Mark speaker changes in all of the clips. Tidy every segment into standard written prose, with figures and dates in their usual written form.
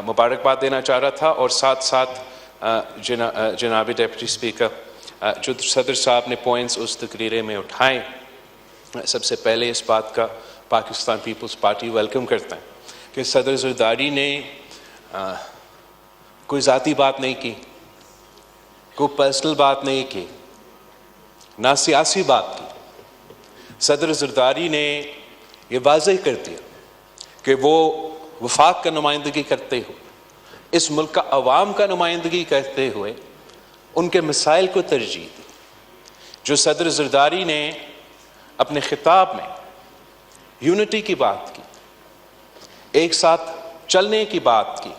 Speaker 1: مبارکباد دینا چاہ رہا تھا، اور ساتھ ساتھ جناب ڈپٹی اسپیکر جو صدر صاحب نے پوائنٹس اس تقریرے میں اٹھائے، سب سے پہلے اس بات کا پاکستان پیپلز پارٹی ویلکم کرتا ہے کہ صدر زرداری نے کوئی ذاتی بات نہیں کی، کوئی پرسنل بات نہیں کی، نہ سیاسی بات کی۔ صدر زرداری نے یہ واضح کر دیا کہ وہ وفاق کا نمائندگی کرتے ہوئے، اس ملک کا عوام کا نمائندگی کرتے ہوئے ان کے مسائل کو ترجیح دی۔ جو صدر زرداری نے اپنے خطاب میں یونٹی کی بات کی، ایک ساتھ چلنے کی بات کی،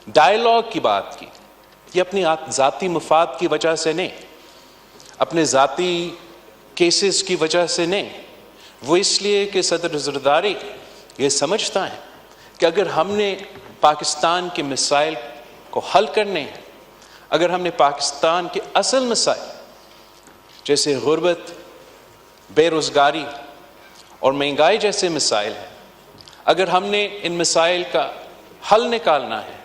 Speaker 1: ڈائیلاگ کی بات کی، یہ اپنی ذاتی مفاد کی وجہ سے نہیں، اپنے ذاتی کیسز کی وجہ سے نہیں، وہ اس لیے کہ صدر زرداری یہ سمجھتا ہے کہ اگر ہم نے پاکستان کے مسائل کو حل کرنے ہیں، اگر ہم نے پاکستان کے اصل مسائل جیسے غربت، بے روزگاری اور مہنگائی جیسے مسائل ہیں، اگر ہم نے ان مسائل کا حل نکالنا ہے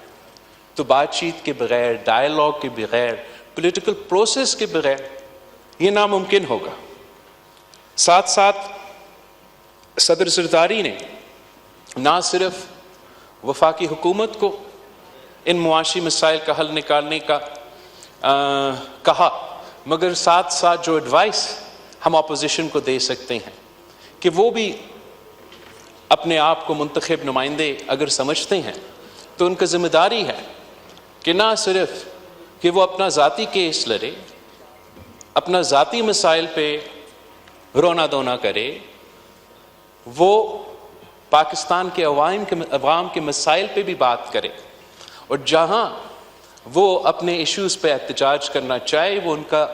Speaker 1: تو بات چیت کے بغیر، ڈائیلاگ کے بغیر، پولیٹیکل پروسیس کے بغیر یہ ناممکن ہوگا۔ ساتھ ساتھ صدر زرداری نے نہ صرف وفاقی حکومت کو ان معاشی مسائل کا حل نکالنے کا کہا، مگر ساتھ ساتھ جو ایڈوائس ہم اپوزیشن کو دے سکتے ہیں کہ وہ بھی اپنے آپ کو منتخب نمائندے اگر سمجھتے ہیں تو ان کا ذمہ داری ہے کہ نہ صرف کہ وہ اپنا ذاتی کیس لڑے، اپنا ذاتی مسائل پہ رونا دھونا کرے، وہ پاکستان کے عوام کے مسائل پہ بھی بات کرے، اور جہاں وہ اپنے ایشوز پہ احتجاج کرنا چاہے وہ ان کا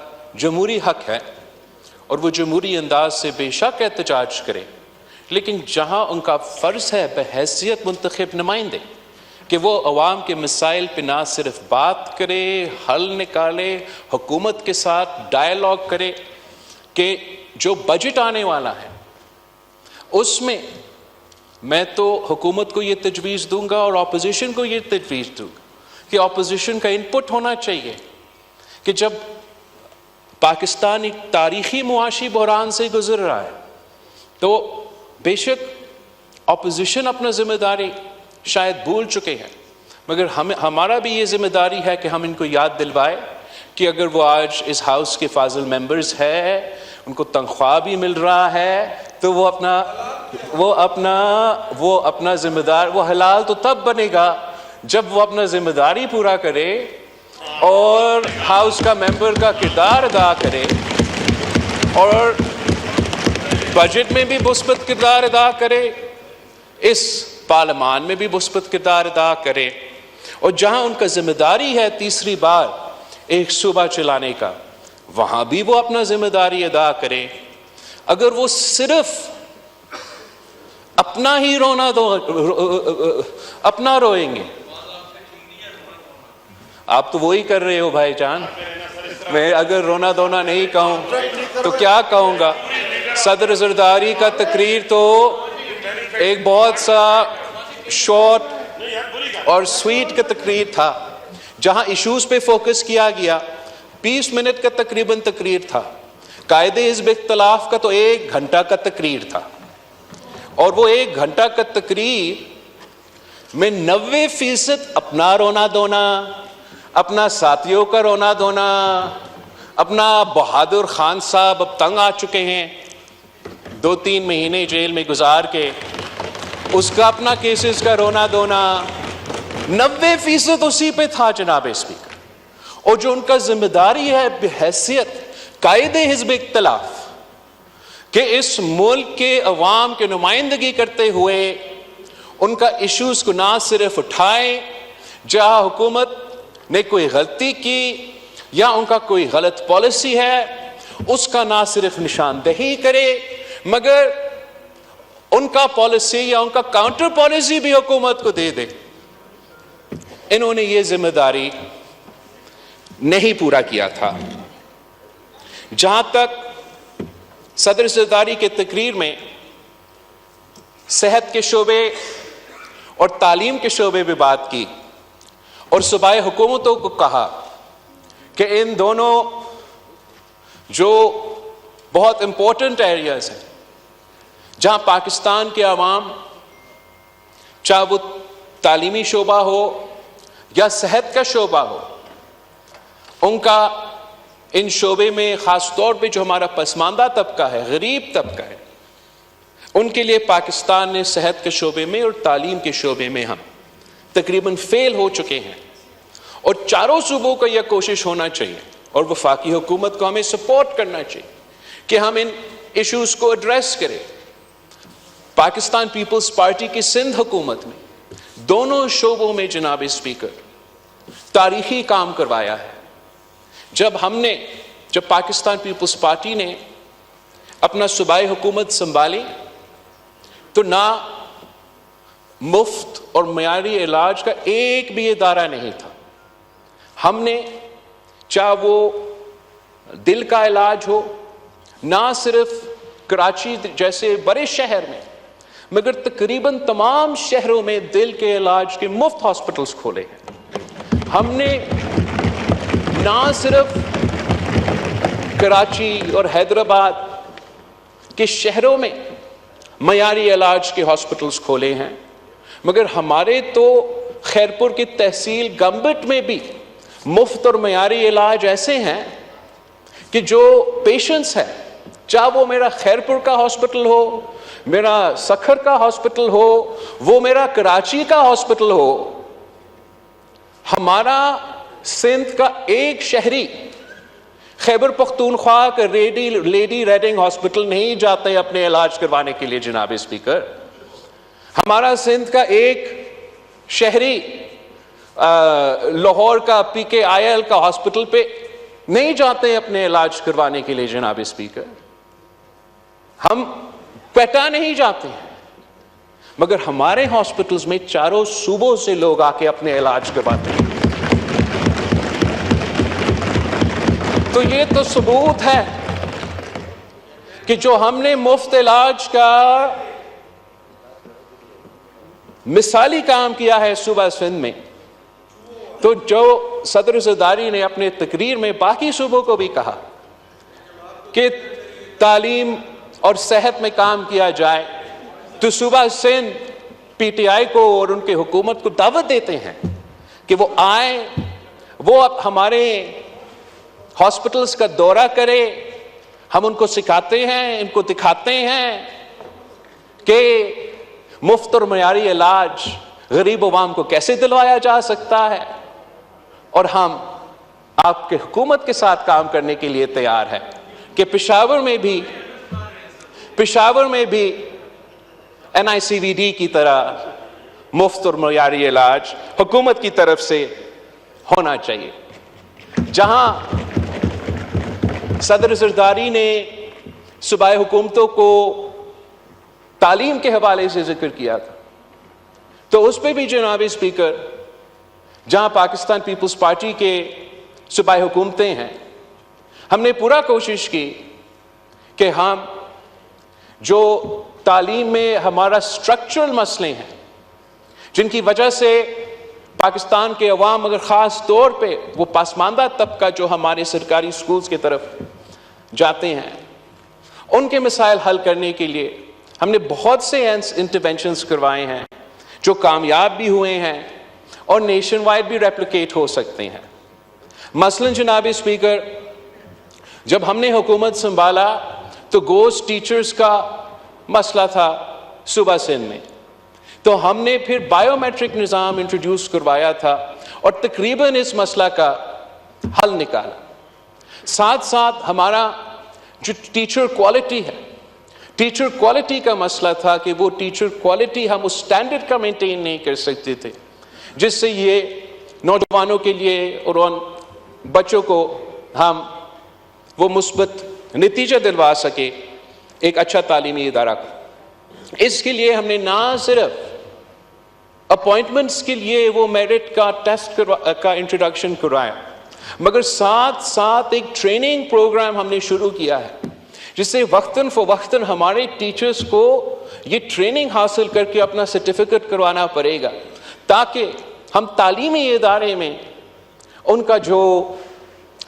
Speaker 1: جمہوری حق ہے، اور وہ جمہوری انداز سے بے شک احتجاج کرے، لیکن جہاں ان کا فرض ہے بحیثیت منتخب نمائندے کہ وہ عوام کے مسائل پہ نہ صرف بات کرے، حل نکالے، حکومت کے ساتھ ڈائیلاگ کرے، کہ جو بجٹ آنے والا ہے اس میں تو حکومت کو یہ تجویز دوں گا اور اپوزیشن کو یہ تجویز دوں گا کہ اپوزیشن کا انپٹ ہونا چاہیے کہ جب پاکستان ایک تاریخی معاشی بحران سے گزر رہا ہے تو بے شک اپوزیشن اپنا ذمہ داری شاید بھول چکے ہیں، مگر ہمارا بھی یہ ذمہ داری ہے کہ ہم ان کو یاد دلوائے کہ اگر وہ آج اس ہاؤس کے فاضل ممبرز ہیں، ان کو تنخواہ بھی مل رہا ہے، تو وہ اپنا ذمہ دار، وہ حلال تو تب بنے گا جب وہ اپنا ذمہ داری پورا کرے اور ہاؤس کا ممبر کا کردار ادا کرے، اور بجٹ میں بھی مثبت کردار ادا کرے، اس پارلیمان میں بھی مثبت کردار ادا کرے، اور جہاں ان کا ذمہ داری ہے تیسری بار ایک صوبہ چلانے کا، وہاں بھی وہ اپنا ذمہ داری ادا کرے۔ اگر وہ صرف اپنا ہی اپنا روئیں گے، آپ تو وہی کر رہے ہو بھائی جان، میں اگر رونا دھونا نہیں کہوں تو کیا کہوں گا؟ صدر زرداری کا تقریر تو ایک بہت سا شارٹ اور سویٹ کا تقریر تھا، جہاں ایشوز پہ فوکس کیا گیا، 20 منٹ کا تقریباً تقریر تھا۔ قائد حزب اختلاف کا تو 1 گھنٹہ کا تقریر تھا، اور وہ 1 گھنٹہ کا تقریر میں 90% اپنا رونا دھونا، اپنا ساتھیوں کا رونا دھونا، اپنا بہادر خان صاحب اب تنگ آ چکے ہیں 2-3 مہینے جیل میں گزار کے، اس کا اپنا کیسز کا رونا دھونا، 90% اسی پہ تھا جناب اسپیکر۔ اور جو ان کا ذمہ داری ہے بحیثیت قائد حزب اختلاف کہ اس ملک کے عوام کے نمائندگی کرتے ہوئے ان کا ایشوز کو نہ صرف اٹھائیں، جہاں حکومت نے کوئی غلطی کی یا ان کا کوئی غلط پالیسی ہے اس کا نہ صرف نشاندہی کرے، مگر ان کا پالیسی یا ان کا کاؤنٹر پالیسی بھی حکومت کو دے دے۔ انہوں نے یہ ذمہ داری نہیں پورا کیا تھا۔ جہاں تک صدر زرداری کے تقریر میں صحت کے شعبے اور تعلیم کے شعبے میں بات کی اور صوبائی حکومتوں کو کہا کہ ان دونوں جو بہت امپورٹنٹ ایریاز ہیں جہاں پاکستان کے عوام چاہے وہ تعلیمی شعبہ ہو یا صحت کا شعبہ ہو ان کا ان شعبے میں خاص طور پہ جو ہمارا پسماندہ طبقہ ہے غریب طبقہ ہے ان کے لیے پاکستان نے صحت کے شعبے میں اور تعلیم کے شعبے میں ہم تقریباً فیل ہو چکے ہیں اور چاروں صوبوں کو یہ کوشش ہونا چاہیے اور وفاقی حکومت کو ہمیں سپورٹ کرنا چاہیے کہ ہم ان ایشوز کو ایڈریس کریں. پاکستان پیپلز پارٹی کی سندھ حکومت میں دونوں شعبوں میں جناب اسپیکر تاریخی کام کروایا ہے. جب پاکستان پیپلز پارٹی نے اپنا صوبائی حکومت سنبھالی تو نہ مفت اور معیاری علاج کا ایک بھی ادارہ نہیں تھا. ہم نے چاہے وہ دل کا علاج ہو نہ صرف کراچی جیسے بڑے شہر میں مگر تقریباً تمام شہروں میں دل کے علاج کے مفت ہاسپٹلز کھولے ہیں. ہم نے نہ صرف کراچی اور حیدرآباد کے شہروں میں معیاری علاج کے ہاسپٹلز کھولے ہیں مگر ہمارے تو خیرپور کی تحصیل گمبٹ میں بھی مفت اور معیاری علاج ایسے ہیں کہ جو پیشنٹس ہیں چاہے وہ میرا خیرپور کا ہاسپٹل ہو میرا سکھر کا ہاسپٹل ہو وہ میرا کراچی کا ہاسپٹل ہو ہمارا سندھ کا ایک شہری خیبر پختونخوا کا لیڈی ریڈنگ ہاسپٹل نہیں جاتے اپنے علاج کروانے کے لیے. جناب اسپیکر ہمارا سندھ کا ایک شہری لاہور کا PKIL کا ہاسپٹل پہ نہیں جاتے اپنے علاج کروانے کے لیے. جناب اسپیکر ہم پیٹا نہیں جاتے ہیں مگر ہمارے ہاسپٹلز میں چاروں صوبوں سے لوگ آ کے اپنے علاج کرواتے ہیں. تو یہ تو ثبوت ہے کہ جو ہم نے مفت علاج کا مثالی کام کیا ہے صوبہ سندھ میں تو جو صدر زرداری نے اپنے تقریر میں باقی صوبوں کو بھی کہا کہ تعلیم اور صحت میں کام کیا جائے تو صوبہ سندھ PTI کو اور ان کے حکومت کو دعوت دیتے ہیں کہ وہ آئیں وہ اب ہمارے ہاسپٹلز کا دورہ کرے. ہم ان کو سکھاتے ہیں ان کو دکھاتے ہیں کہ مفت اور معیاری علاج غریب عوام کو کیسے دلوایا جا سکتا ہے اور ہم آپ کے حکومت کے ساتھ کام کرنے کے لیے تیار ہیں کہ پشاور میں بھی NICVD کی طرح مفت اور معیاری علاج حکومت کی طرف سے ہونا چاہیے. جہاں صدر زرداری نے صوبائی حکومتوں کو تعلیم کے حوالے سے ذکر کیا تھا تو اس پہ بھی جناب اسپیکر جہاں پاکستان پیپلز پارٹی کے صوبائی حکومتیں ہیں ہم نے پورا کوشش کی کہ ہم جو تعلیم میں ہمارا سٹرکچرل مسئلے ہیں جن کی وجہ سے پاکستان کے عوام اگر خاص طور پہ وہ پسماندہ طبقہ جو ہمارے سرکاری سکولز کی طرف جاتے ہیں ان کے مسائل حل کرنے کے لیے ہم نے بہت سے انٹرونشنز کروائے ہیں جو کامیاب بھی ہوئے ہیں اور نیشن وائڈ بھی ریپلیکیٹ ہو سکتے ہیں. مثلاً جناب اسپیکر جب ہم نے حکومت سنبھالا تو گوسٹ ٹیچرز کا مسئلہ تھا صوبہ سندھ میں تو ہم نے پھر بائیو میٹرک نظام انٹروڈیوس کروایا تھا اور تقریباً اس مسئلہ کا حل نکالا. ساتھ ساتھ ہمارا جو ٹیچر کوالٹی ہے ٹیچر کوالٹی کا مسئلہ تھا کہ وہ ٹیچر کوالٹی ہم اس سٹینڈرڈ کا مینٹین نہیں کر سکتے تھے جس سے یہ نوجوانوں کے لیے اور ان بچوں کو ہم وہ مثبت نتیجہ دلوا سکے ایک اچھا تعلیمی ادارہ کو. اس کے لیے ہم نے نہ صرف اپوائنٹمنٹس کے لیے وہ میرٹ کا ٹیسٹ کا انٹروڈکشن کرایا مگر ساتھ ساتھ ایک ٹریننگ پروگرام ہم نے شروع کیا ہے جس سے وقتاً فوقتاً ہمارے ٹیچرز کو یہ ٹریننگ حاصل کر کے اپنا سرٹیفکیٹ کروانا پڑے گا تاکہ ہم تعلیمی ادارے میں ان کا جو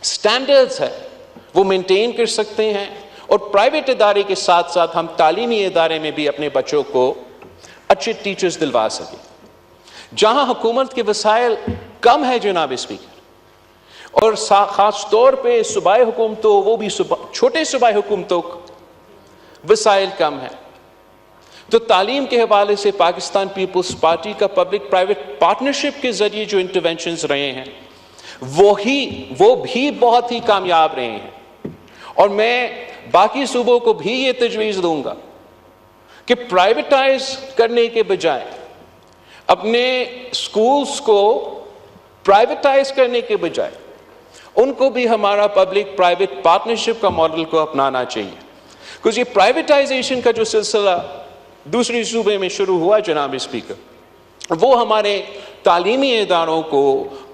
Speaker 1: سٹینڈرڈز ہے وہ مینٹین کر سکتے ہیں، اور پرائیویٹ ادارے کے ساتھ ساتھ ہم تعلیمی ادارے میں بھی اپنے بچوں کو اچھے ٹیچرز دلوا سکیں۔ جہاں حکومت کے وسائل کم ہے جناب اسپیکر، اور خاص طور پہ صوبائی حکومتوں، وہ بھی چھوٹے صوبائی حکومتوں وسائل کم ہیں، تو تعلیم کے حوالے سے پاکستان پیپلز پارٹی کا پبلک پرائیویٹ پارٹنرشپ کے ذریعے جو انٹرونشنز رہے ہیں وہ بھی بہت ہی کامیاب رہے ہیں، اور میں باقی صوبوں کو بھی یہ تجویز دوں گا کہ پرائیویٹائز کرنے کے بجائے اپنے سکولز کو پرائیویٹائز کرنے کے بجائے ان کو بھی ہمارا پبلک پرائیویٹ پارٹنرشپ کا ماڈل کو اپنانا چاہیے، کیونکہ یہ پرائیویٹائزیشن کا جو سلسلہ دوسری صوبے میں شروع ہوا جناب اسپیکر، وہ ہمارے تعلیمی اداروں کو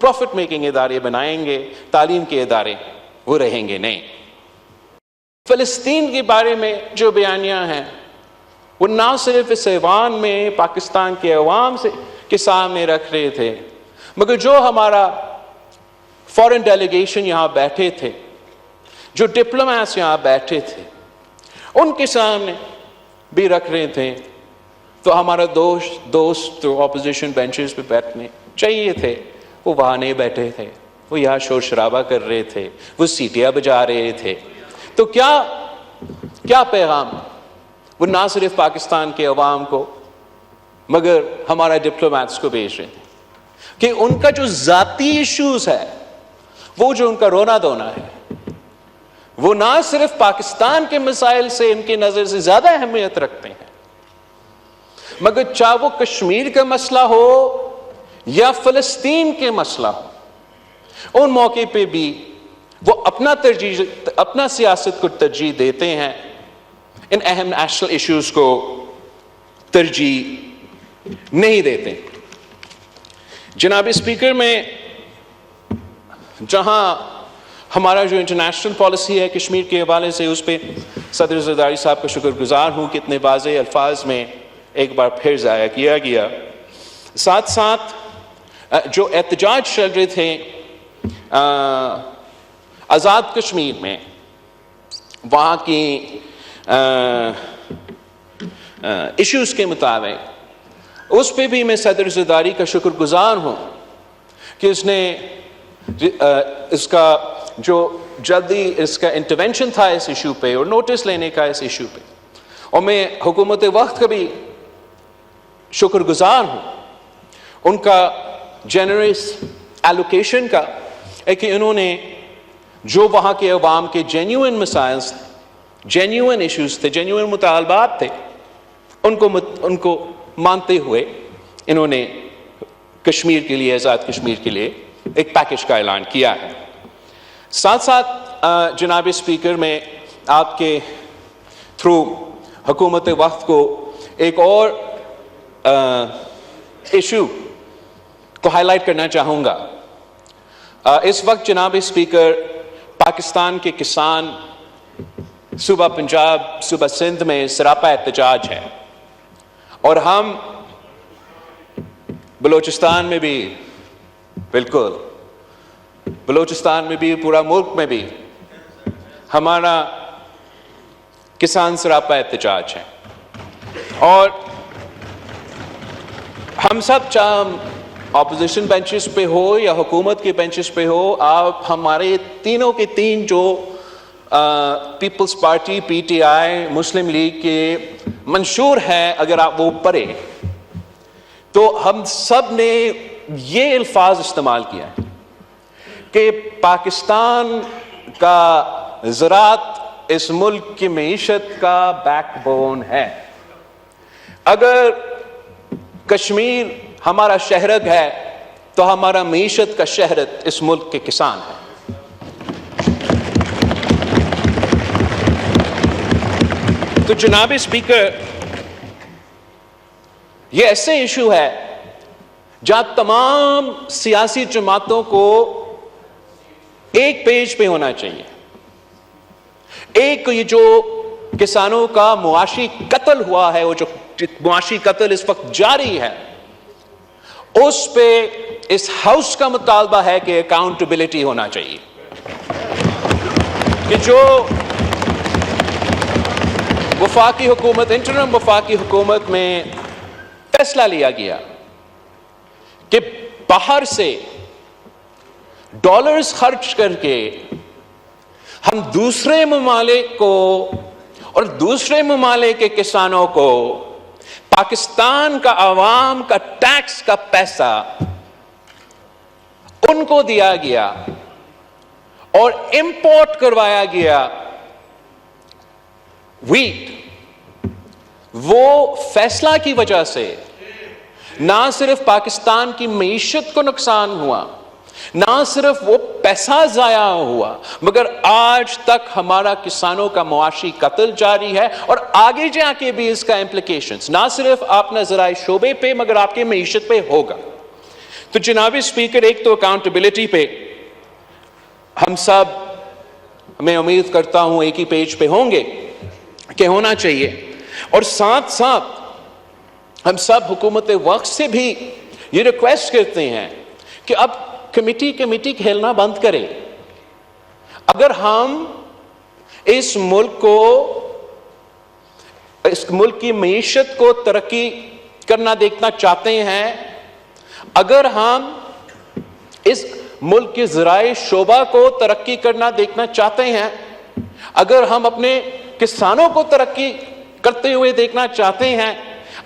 Speaker 1: پروفٹ میکنگ ادارے بنائیں گے، تعلیم کے ادارے وہ رہیں گے نہیں۔ فلسطین کے بارے میں جو بیانیاں ہیں وہ نہ صرف اس ایوان میں پاکستان کے عوام کے سامنے رکھ رہے تھے، مگر جو ہمارا فورن ڈیلیگیشن یہاں بیٹھے تھے، جو ڈپلومیٹس یہاں بیٹھے تھے، ان کے سامنے بھی رکھ رہے تھے، تو ہمارا دوست جو اپوزیشن بینچز پہ بیٹھنے چاہیے تھے وہ وہاں نہیں بیٹھے تھے، وہ یہاں شور شرابہ کر رہے تھے، وہ سیٹیاں بجا رہے تھے۔ تو کیا پیغام وہ نہ صرف پاکستان کے عوام کو مگر ہمارا ڈپلومیٹس کو بھیج رہے تھے کہ ان کا جو ذاتی ایشوز ہے، وہ جو ان کا رونا دھونا ہے، وہ نہ صرف پاکستان کے مسائل سے ان کی نظر سے زیادہ اہمیت رکھتے ہیں، مگر چاہے وہ کشمیر کا مسئلہ ہو یا فلسطین کے مسئلہ ہو، ان موقع پہ بھی وہ اپنا سیاست کو ترجیح دیتے ہیں، ان اہم نیشنل ایشوز کو ترجیح نہیں دیتے۔ جناب اسپیکر، میں جہاں ہمارا جو انٹرنیشنل پالیسی ہے کشمیر کے حوالے سے، اس پہ صدر زرداری صاحب کا شکر گزار ہوں کہ اتنے واضح الفاظ میں ایک بار پھر ضائع کیا گیا۔ ساتھ ساتھ جو احتجاج چل رہے تھے آزاد کشمیر میں، وہاں کی ایشوز کے مطابق، اس پہ بھی میں صدر زرداری کا شکر گزار ہوں کہ اس نے اس کا جو جلدی اس کا انٹرونشن تھا اس ایشو پہ، اور نوٹس لینے کا اس ایشو پہ، اور میں حکومت وقت کا بھی شکر گزار ہوں ان کا جنرس ایلوکیشن کا، کہ انہوں نے جو وہاں کے عوام کے جینیوئن مسائل تھے، جینیوئن ایشوز تھے، جینیوئن مطالبات تھے، ان کو مانتے ہوئے انہوں نے کشمیر کے لیے، آزاد کشمیر کے لیے ایک پیکج کا اعلان کیا ہے۔ ساتھ ساتھ جناب اسپیکر، میں آپ کے تھرو حکومت وقت کو ایک اور ایشو کو ہائی لائٹ کرنا چاہوں گا۔ اس وقت جناب اسپیکر، پاکستان کے کسان صوبہ پنجاب، صوبہ سندھ میں سراپا احتجاج ہے، اور ہم بلوچستان میں بھی، بالکل بلوچستان میں بھی، پورا ملک میں بھی ہمارا کسان سراپا احتجاج ہے، اور ہم سب، چاہے اپوزیشن بینچز پہ ہو یا حکومت کے بینچز پہ ہو، آپ ہمارے تینوں کے تین جو Peoples Party, P T I, Muslim League کے منشور ہیں، اگر آپ وہ پڑھیں تو ہم سب نے یہ الفاظ استعمال کیا ہے کہ پاکستان کا زراعت اس ملک کی معیشت کا بیک بون ہے۔ اگر کشمیر ہمارا شہرگ ہے تو ہمارا معیشت کا شہرت اس ملک کے کسان ہے۔ تو جناب اسپیکر، یہ ایسے ایشو ہے جہاں تمام سیاسی جماعتوں کو ایک پیج پہ ہونا چاہیے۔ ایک یہ جو کسانوں کا معاشی قتل ہوا ہے، وہ جو معاشی قتل اس وقت جاری ہے، اس پہ اس ہاؤس کا مطالبہ ہے کہ اکاؤنٹیبلٹی ہونا چاہیے، کہ جو وفاقی حکومت، انٹرم وفاقی حکومت میں فیصلہ لیا گیا کہ باہر سے ڈالرز خرچ کر کے ہم دوسرے ممالک کو اور دوسرے ممالک کے کسانوں کو پاکستان کا عوام کا ٹیکس کا پیسہ ان کو دیا گیا اور امپورٹ کروایا گیا ویٹ، وہ فیصلہ کی وجہ سے نہ صرف پاکستان کی معیشت کو نقصان ہوا، نہ صرف وہ پیسہ ضائع ہوا، مگر آج تک ہمارا کسانوں کا معاشی قتل جاری ہے، اور آگے جا کے بھی اس کا امپلیکیشنز نہ صرف اپنے ذرائع شعبے پہ مگر آپ کی معیشت پہ ہوگا۔ تو جناب اسپیکر، ایک تو اکاؤنٹیبلٹی پہ ہم سب، میں امید کرتا ہوں ایک ہی پیج پہ ہوں گے کہ ہونا چاہیے، اور ساتھ ساتھ ہم سب حکومت وقت سے بھی یہ ریکویسٹ کرتے ہیں کہ اب کمیٹی کھیلنا بند کرے۔ اگر ہم اس ملک کی معیشت کو ترقی کرنا دیکھنا چاہتے ہیں، اگر ہم اس ملک کے ذرائع شعبہ کو ترقی کرنا دیکھنا چاہتے ہیں، اگر ہم اپنے کسانوں کو ترقی کرتے ہوئے دیکھنا چاہتے ہیں،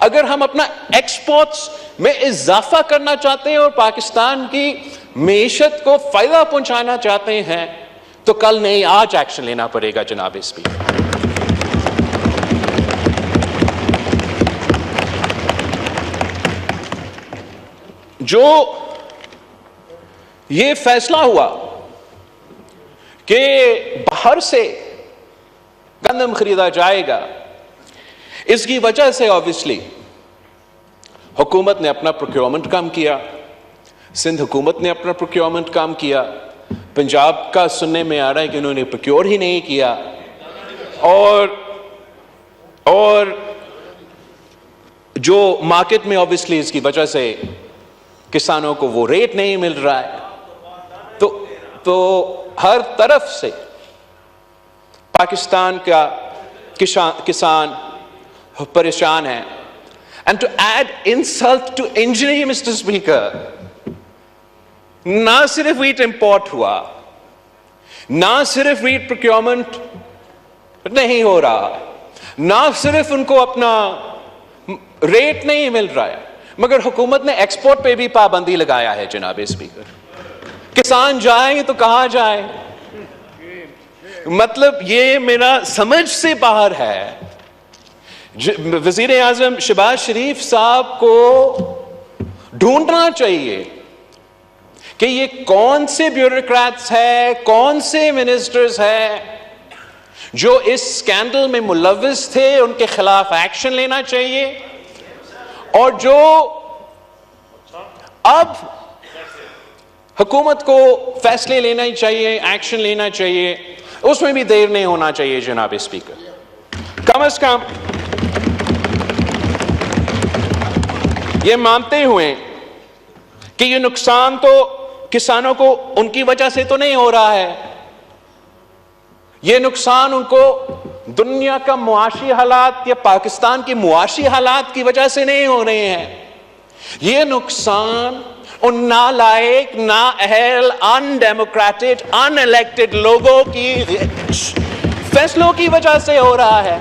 Speaker 1: اگر ہم اپنا ایکسپورٹس میں اضافہ کرنا چاہتے ہیں اور پاکستان کی معیشت کو فائدہ پہنچانا چاہتے ہیں، تو کل نہیں آج ایکشن لینا پڑے گا جناب اسپیکر۔ جو یہ فیصلہ ہوا کہ باہر سے گندم خریدا جائے گا، اس کی وجہ سے آبویسلی حکومت نے اپنا پروکیورمنٹ کم کیا، سندھ حکومت نے اپنا پروکیورمنٹ کام کیا، پنجاب کا سننے میں آ رہا ہے کہ انہوں نے پروکیور ہی نہیں کیا، اور جو مارکیٹ میں آبویسلی اس کی وجہ سے کسانوں کو وہ ریٹ نہیں مل رہا ہے، تو ہر طرف سے پاکستان کا کسان پریشان ہے۔ And to add insult to injury, Mr. Speaker, نہ صرف ویٹ امپورٹ ہوا، نہ صرف ویٹ پروکیورمنٹ نہیں ہو رہا، نہ صرف ان کو اپنا ریٹ نہیں مل رہا ہے، مگر حکومت نے ایکسپورٹ پہ بھی پابندی لگایا ہے جناب اسپیکر۔ کسان جائیں تو کہاں جائیں؟ مطلب یہ میرا سمجھ سے باہر ہے۔ وزیر اعظم شہباز شریف صاحب کو ڈھونڈنا چاہیے کہ یہ کون سے بیوروکریٹس ہیں، کون سے منسٹرز ہیں جو اس اسکینڈل میں ملوث تھے، ان کے خلاف ایکشن لینا چاہیے، اور جو اب حکومت کو فیصلے لینا ہی چاہیے، ایکشن لینا چاہیے، اس میں بھی دیر نہیں ہونا چاہیے جناب اسپیکر۔ کم از کم یہ مانتے ہوئے کہ یہ نقصان تو کسانوں کو ان کی وجہ سے تو نہیں ہو رہا ہے، یہ نقصان ان کو دنیا کا معاشی حالات یا پاکستان کی معاشی حالات کی وجہ سے نہیں ہو رہے ہیں، یہ نقصان ان نالائق، نااہل، ان ڈیموکریٹک، ان الیکٹڈ لوگوں کی فیصلوں کی وجہ سے ہو رہا ہے۔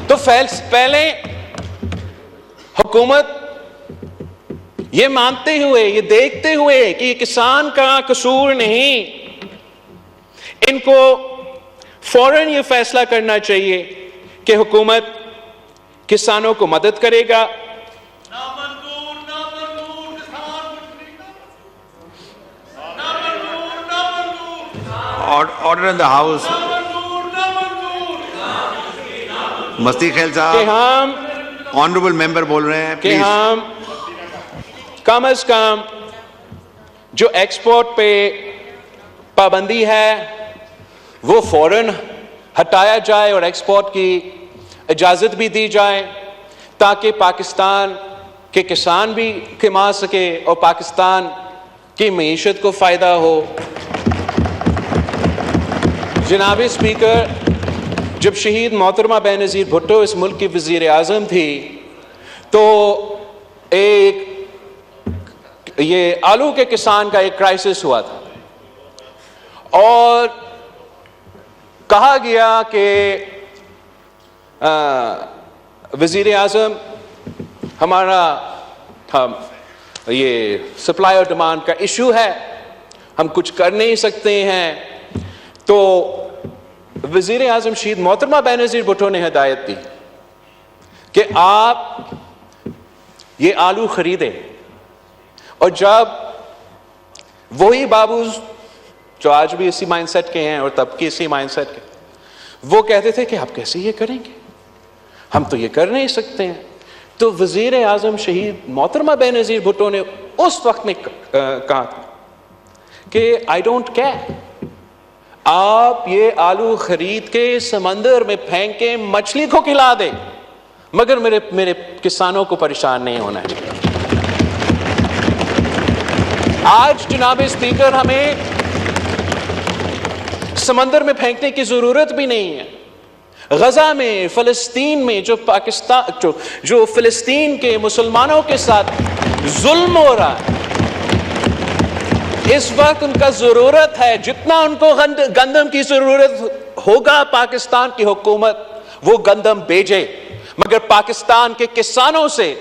Speaker 1: تو پہلے حکومت یہ مانتے ہوئے، یہ دیکھتے ہوئے کہ یہ کسان کا قصور نہیں، ان کو فوراً یہ فیصلہ کرنا چاہیے کہ حکومت کسانوں کو مدد کرے گا۔
Speaker 2: Order in the house. مستی خیل
Speaker 1: کہ
Speaker 2: صاحب،
Speaker 1: ہم
Speaker 2: آنریبل ممبر بول رہے ہیں،
Speaker 1: کہ
Speaker 2: پلیز۔
Speaker 1: ہم کم از کم جو ایکسپورٹ پہ پابندی ہے وہ فوراً ہٹایا جائے اور ایکسپورٹ کی اجازت بھی دی جائے۔ تاکہ پاکستان کے کسان بھی کما سکے اور پاکستان کی معیشت کو فائدہ ہو۔ جناب اسپیکر، جب شہید محترمہ بینظیر بھٹو اس ملک کی وزیر اعظم تھی تو ایک یہ آلو کے کسان کا ایک کرائسس ہوا تھا اور کہا گیا کہ وزیر اعظم ہمارا یہ سپلائی اور ڈیمانڈ کا ایشو ہے، ہم کچھ کر نہیں سکتے ہیں۔ تو وزیر اعظم شہید محترمہ بینظیر بھٹو نے ہدایت دی کہ آپ یہ آلو خریدیں، اور جب وہی بابوز جو آج بھی اسی مائنڈ سیٹ کے ہیں اور تب کے اسی مائنڈ سیٹ کے، وہ کہتے تھے کہ آپ کیسے یہ کریں گے، ہم تو یہ کر نہیں سکتے ہیں، تو وزیر اعظم شہید محترمہ بینظیر بھٹو نے اس وقت میں کہا تھا کہ آئی ڈونٹ کیئر، آپ یہ آلو خرید کے سمندر میں پھینکیں، مچھلی کو کھلا دیں، مگر میرے کسانوں کو پریشان نہیں ہونا چاہیے۔ آج جناب اسپیکر ہمیں سمندر میں پھینکنے کی ضرورت بھی نہیں ہے۔ غزہ میں، فلسطین میں جو فلسطین کے مسلمانوں کے ساتھ ظلم ہو رہا ہے، اس وقت ان کا ضرورت ہے، جتنا ان کو گندم کی ضرورت ہوگا پاکستان کی حکومت وہ گندم بھیجے، مگر پاکستان کے کسانوں سے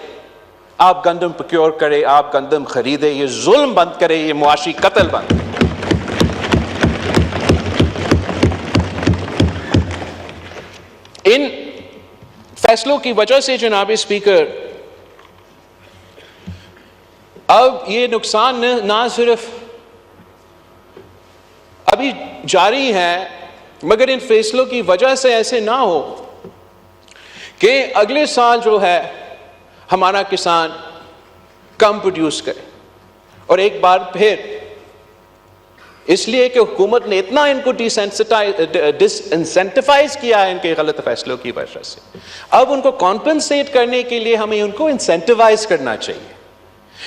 Speaker 1: آپ گندم پروکیور کرے، آپ گندم خریدے، یہ ظلم بند کرے، یہ معاشی قتل بند کرے۔ ان فیصلوں کی وجہ سے جناب اسپیکر اب یہ نقصان نہ صرف ابھی جاری ہے، مگر ان فیصلوں کی وجہ سے ایسے نہ ہو کہ اگلے سال جو ہے ہمارا کسان کم پروڈیوس کرے، اور ایک بار پھر اس لیے کہ حکومت نے اتنا ان کو ڈس انسینٹیفائز کیا ہے ان کے غلط فیصلوں کی وجہ سے، اب ان کو کمپنسیٹ کرنے کے لیے ہمیں ان کو انسینٹیوائز کرنا چاہیے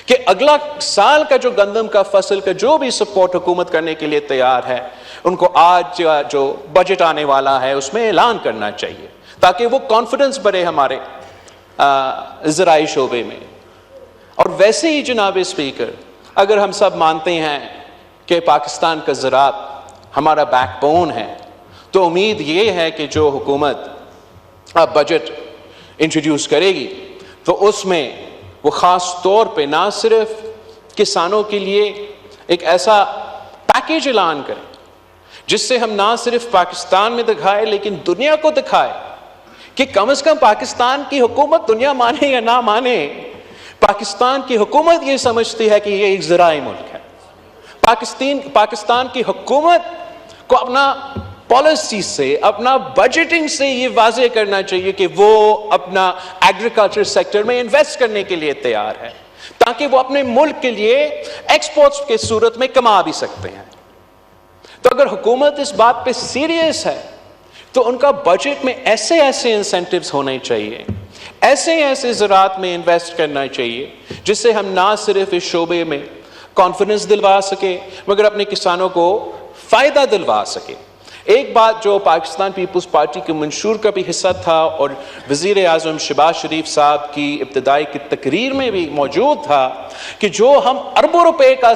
Speaker 1: کہ اگلا سال کا جو گندم کا فصل کا جو بھی سپورٹ حکومت کرنے کے لیے تیار ہے، ان کو آج جو بجٹ آنے والا ہے اس میں اعلان کرنا چاہیے، تاکہ وہ کانفیڈنس بڑھے ہمارے زرعی شعبے میں۔ اور ویسے ہی جناب اسپیکر، اگر ہم سب مانتے ہیں کہ پاکستان کا زراعت ہمارا بیک بون ہے، تو امید یہ ہے کہ جو حکومت اب بجٹ انٹروڈیوس کرے گی تو اس میں وہ خاص طور پہ نہ صرف کسانوں کے لیے ایک ایسا پیکیج اعلان کرے جس سے ہم نہ صرف پاکستان میں دکھائے لیکن دنیا کو دکھائے کہ کم از کم پاکستان کی حکومت، دنیا مانے یا نہ مانے، پاکستان کی حکومت یہ سمجھتی ہے کہ یہ ایک زرعی ملک ہے۔ پاکستان کی حکومت کو اپنا پالیسی سے، اپنا بجٹنگ سے یہ واضح کرنا چاہیے کہ وہ اپنا ایگریکلچر سیکٹر میں انویسٹ کرنے کے لیے تیار ہے، تاکہ وہ اپنے ملک کے لیے ایکسپورٹس کے صورت میں کما بھی سکتے ہیں۔ تو اگر حکومت اس بات پہ سیریس ہے تو ان کا بجٹ میں ایسے انسینٹیوز ہونے چاہیے، ایسے زراعت میں انویسٹ کرنا چاہیے جس سے ہم نہ صرف اس شعبے میں کانفیڈنس دلوا سکے مگر اپنے کسانوں کو فائدہ دلوا سکے۔ ایک بات جو پاکستان پیپلز پارٹی کے منشور کا بھی حصہ تھا اور وزیر اعظم شہباز شریف صاحب کی ابتدائی کی تقریر میں بھی موجود تھا کہ جو ہم اربوں روپے کا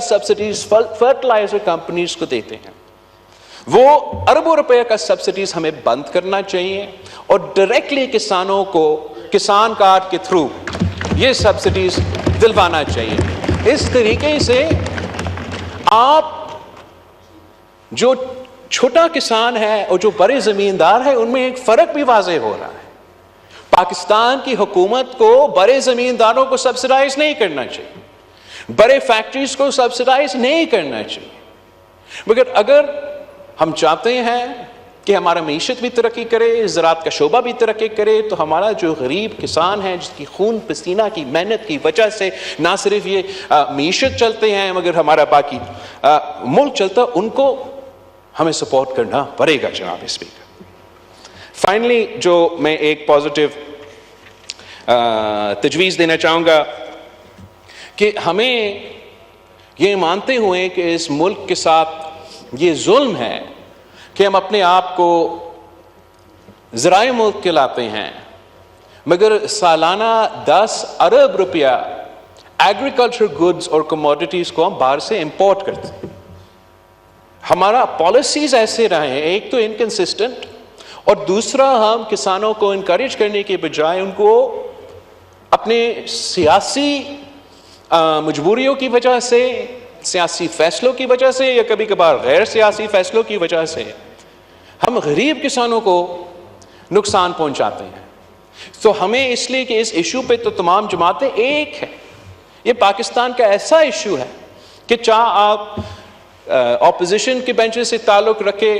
Speaker 1: سبسڈیز فرٹیلائزر کمپنیز کو دیتے ہیں، وہ اربوں روپے کا سبسڈیز ہمیں بند کرنا چاہیے اور ڈائریکٹلی کسانوں کو کسان کارڈ کے تھرو یہ سبسڈیز دلوانا چاہیے۔ اس طریقے سے آپ جو چھوٹا کسان ہے اور جو بڑے زمیندار ہے ان میں ایک فرق بھی واضح ہو رہا ہے۔ پاکستان کی حکومت کو بڑے زمینداروں کو سبسڈائز نہیں کرنا چاہیے، بڑے فیکٹریز کو سبسڈائز نہیں کرنا چاہیے، مگر اگر ہم چاہتے ہیں کہ ہمارا معیشت بھی ترقی کرے، زراعت کا شعبہ بھی ترقی کرے، تو ہمارا جو غریب کسان ہے جس کی خون پسینہ کی محنت کی وجہ سے نہ صرف یہ معیشت چلتے ہیں مگر ہمارا باقی ملک چلتا، ان کو ہمیں سپورٹ کرنا پڑے گا جناب اسپیکر۔ فائنلی جو میں ایک پازیٹیو تجویز دینا چاہوں گا کہ ہمیں یہ مانتے ہوئے کہ اس ملک کے ساتھ یہ ظلم ہے کہ ہم اپنے آپ کو ذرائع ملک کہلاتے ہیں مگر سالانہ 10 ارب روپیہ ایگریکلچر گڈز اور کموڈیٹیز کو ہم باہر سے امپورٹ کرتے ہیں. ہمارا پالیسیز ایسے رہے ہیں، ایک تو انکنسسٹنٹ اور دوسرا ہم کسانوں کو انکریج کرنے کے بجائے ان کو اپنے سیاسی مجبوریوں کی وجہ سے، سیاسی فیصلوں کی وجہ سے یا کبھی کبھار غیر سیاسی فیصلوں کی وجہ سے ہم غریب کسانوں کو نقصان پہنچاتے ہیں. تو ہمیں اس لیے کہ اس ایشو پہ تو تمام جماعتیں ایک ہیں. یہ پاکستان کا ایسا ایشو ہے کہ چاہے آپ اپوزیشن کے بینچز سے تعلق رکھے،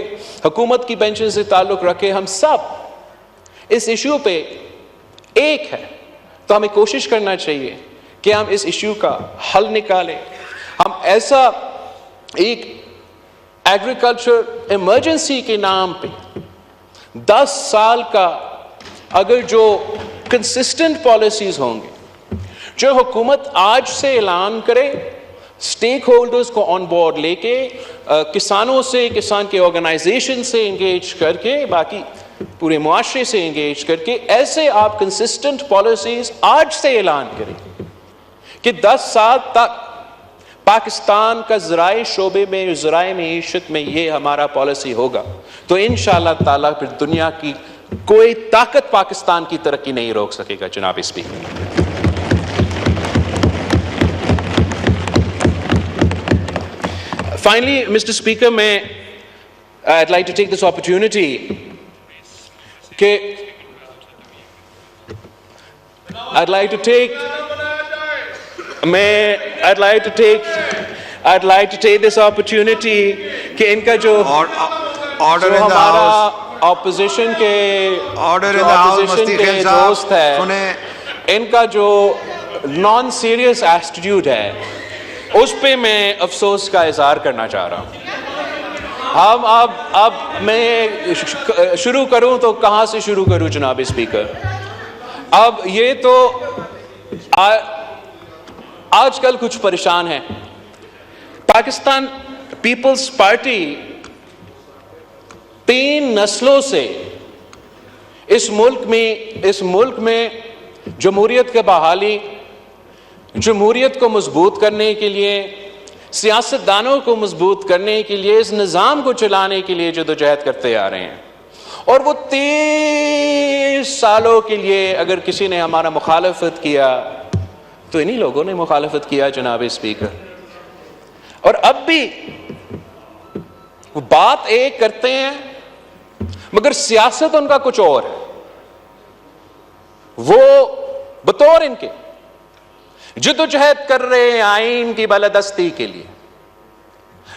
Speaker 1: حکومت کی بینچز سے تعلق رکھے، ہم سب اس ایشو پہ ایک ہے. تو ہمیں کوشش کرنا چاہیے کہ ہم اس ایشو کا حل نکالیں. ہم ایسا ایک ایگریکلچر ایمرجنسی کے نام پہ 10 سال کا اگر جو کنسسٹنٹ پالیسیز ہوں گے، جو حکومت آج سے اعلان کرے، اسٹیک ہولڈرز کو آن بورڈ لے کے، کسانوں سے، کسان کے آرگنائزیشن سے انگیج کر کے، باقی پورے معاشرے سے انگیج کر کے ایسے آپ کنسسٹنٹ پالیسیز آج سے اعلان کریں کہ 10 سال تک پاکستان کا ذرائع شعبے میں، ذرائع معیشت میں یہ ہمارا پالیسی ہوگا تو انشاءاللہ تعالیٰ پھر دنیا کی کوئی طاقت پاکستان کی ترقی نہیں روک سکے گا. جناب speaker, finally, Mr. Speaker, I'd like to take this opportunity I'd like to take this opportunity کہ ان کا جو ہمارا اپوزیشن کے دوست ہے، ان کا جو نان سیریس ایٹیٹیوڈ ہے اس پہ میں افسوس کا اظہار کرنا چاہ رہا ہوں. اب میں شروع کروں تو کہاں سے شروع کروں جناب اسپیکر؟ اب یہ تو آج کل کچھ پریشان ہیں. پاکستان پیپلز پارٹی 3 نسلوں سے اس ملک میں جمہوریت کی بحالی، جمہوریت کو مضبوط کرنے کے لیے، سیاستدانوں کو مضبوط کرنے کے لیے، اس نظام کو چلانے کے لیے جدوجہد کرتے آ رہے ہیں. اور وہ 30 سالوں کے لیے اگر کسی نے ہمارا مخالفت کیا تو انہی لوگوں نے مخالفت کیا جناب اسپیکر. اور اب بھی وہ بات ایک کرتے ہیں مگر سیاست ان کا کچھ اور ہے. وہ بطور ان کے جدوجہد کر رہے ہیں آئین کی بالادستی کے لیے،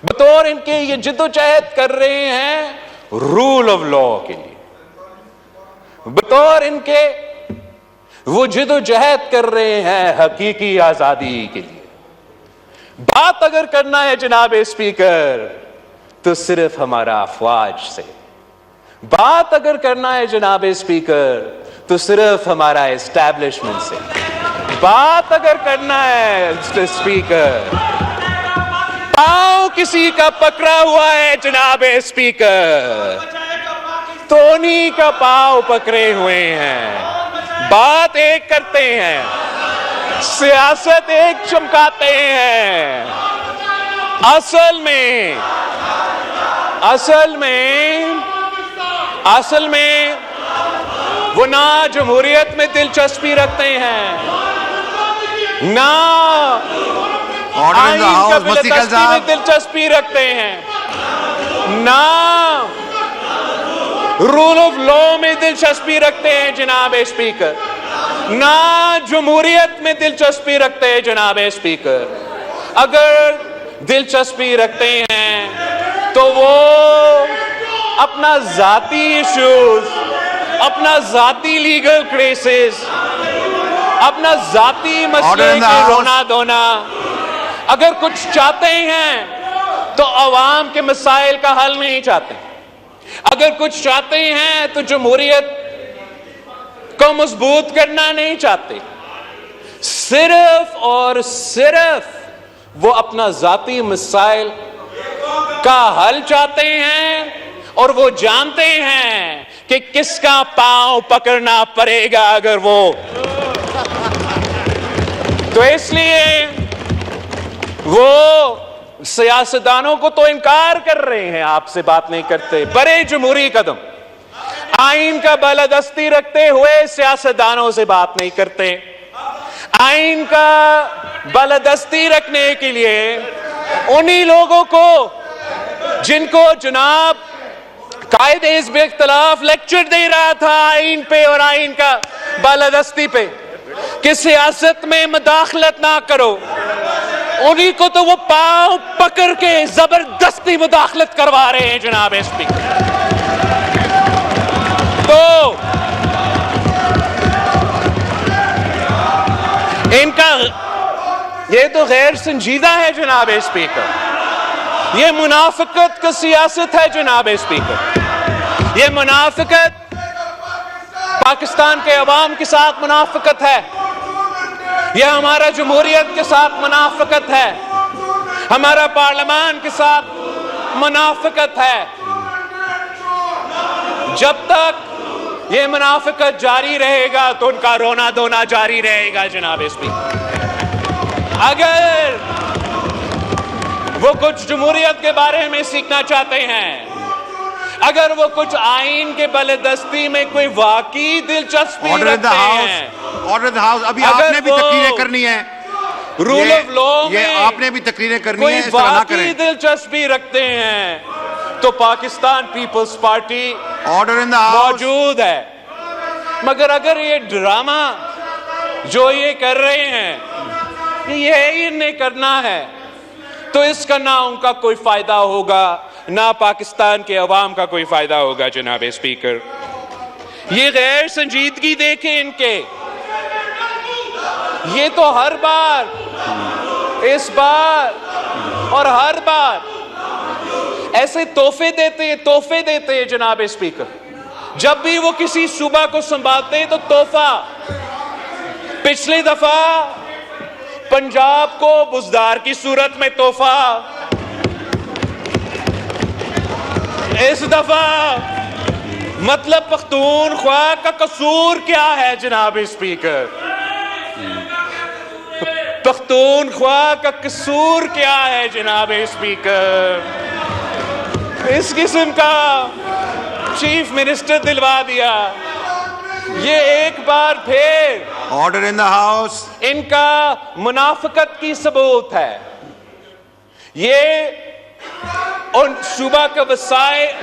Speaker 1: بطور ان کے یہ جدوجہد کر رہے ہیں رول آف لا کے لیے، بطور ان کے وہ جدوجہد کر رہے ہیں حقیقی آزادی کے لیے. بات اگر کرنا ہے جناب اسپیکر تو صرف ہمارا افواج سے، بات اگر کرنا ہے جناب اسپیکر تو صرف ہمارا اسٹیبلشمنٹ سے، بات اگر کرنا ہے اسپیکر پاؤں کسی کا پکڑا ہوا ہے جناب اسپیکر تو انہی کا پاؤں پکڑے ہوئے ہیں. بات ایک کرتے ہیں، سیاست ایک چمکاتے ہیں. اصل میں وہ نہ جمہوریت میں دلچسپی رکھتے ہیں، نہ آئین کا بالادستی میں دلچسپی رکھتے ہیں، نہ رول آف لا میں دلچسپی رکھتے ہیں جناب اسپیکر، نہ جمہوریت میں دلچسپی رکھتے ہیں جناب اسپیکر. اگر دلچسپی رکھتے ہیں تو وہ اپنا ذاتی ایشوز، اپنا ذاتی لیگل کیسز، اپنا ذاتی مسئلے کے رونا دھونا، اگر کچھ چاہتے ہیں تو عوام کے مسائل کا حل نہیں چاہتے. اگر کچھ چاہتے ہیں تو جمہوریت کو مضبوط کرنا نہیں چاہتے، صرف اور صرف وہ اپنا ذاتی مسائل کا حل چاہتے ہیں، اور وہ جانتے ہیں کہ کس کا پاؤں پکڑنا پڑے گا اگر وہ، تو اس لیے وہ سیاستدانوں کو تو انکار کر رہے ہیں، آپ سے بات نہیں کرتے۔ بڑے جمہوری قدم آئین کا بالادستی رکھتے ہوئے سیاستدانوں سے بات نہیں کرتے۔ آئین کا بالادستی رکھنے کے لیے انہی لوگوں کو جن کو جناب قائد حزب اختلاف لیکچر دے رہا تھا آئین پہ اور آئین کا بالادستی پہ کہ سیاست میں مداخلت نہ کرو، انہی کو تو وہ پاؤں پکڑ کے زبردستی مداخلت کروا رہے ہیں جناب اسپیکر۔ تو ان کا یہ تو غیر سنجیدہ ہے جناب اسپیکر، یہ منافقت کا سیاست ہے جناب اسپیکر، یہ منافقت پاکستان کے عوام کے ساتھ منافقت ہے، یہ ہمارا جمہوریت کے ساتھ منافقت ہے، ہمارا پارلیمان کے ساتھ منافقت ہے۔ جب تک یہ منافقت جاری رہے گا تو ان کا رونا دھونا جاری رہے گا جناب اسپیکر۔ اگر وہ کچھ جمہوریت کے بارے میں سیکھنا چاہتے ہیں، اگر وہ کچھ آئین کے بالادستی میں کوئی واقعی دلچسپی رکھتے ہیں،
Speaker 2: آرڈر دا ہاؤس، ابھی آپ نے بھی تقریریں کرنی ہے،
Speaker 1: رول آف لا میں
Speaker 2: آپ نے بھی تقریریں کرنی
Speaker 1: کوئی
Speaker 2: ہے، اس طرح نہ
Speaker 1: واقعی
Speaker 2: کریں۔
Speaker 1: دلچسپی رکھتے ہیں تو Pakistan Peoples Party
Speaker 2: order in the house
Speaker 1: موجود ہے۔ مگر اگر یہ ڈرامہ جو یہ کر رہے ہیں یہ انہیں کرنا ہے تو اس کا نہ ان کا کوئی فائدہ ہوگا نہ پاکستان کے عوام کا کوئی فائدہ ہوگا جناب اسپیکر۔ یہ غیر سنجیدگی دیکھیں ان کے، یہ تو ہر بار، اس بار اور ہر بار ایسے تحفے دیتے ہیں جناب اسپیکر۔ جب بھی وہ کسی صوبہ کو سنبھالتے ہیں تو تحفہ، پچھلی دفعہ پنجاب کو بزدار کی صورت میں تحفہ، اس دفعہ مطلب پختونخوا کا قصور کیا ہے جناب اسپیکر؟ پختونخوا کا قصور کیا ہے جناب اسپیکر؟ اس قسم کا چیف منسٹر دلوا دیا۔ یہ ایک بار پھر
Speaker 2: آرڈر ان دا ہاؤس
Speaker 1: ان کا منافقت کی ثبوت ہے۔ یہ ان صوبہ کا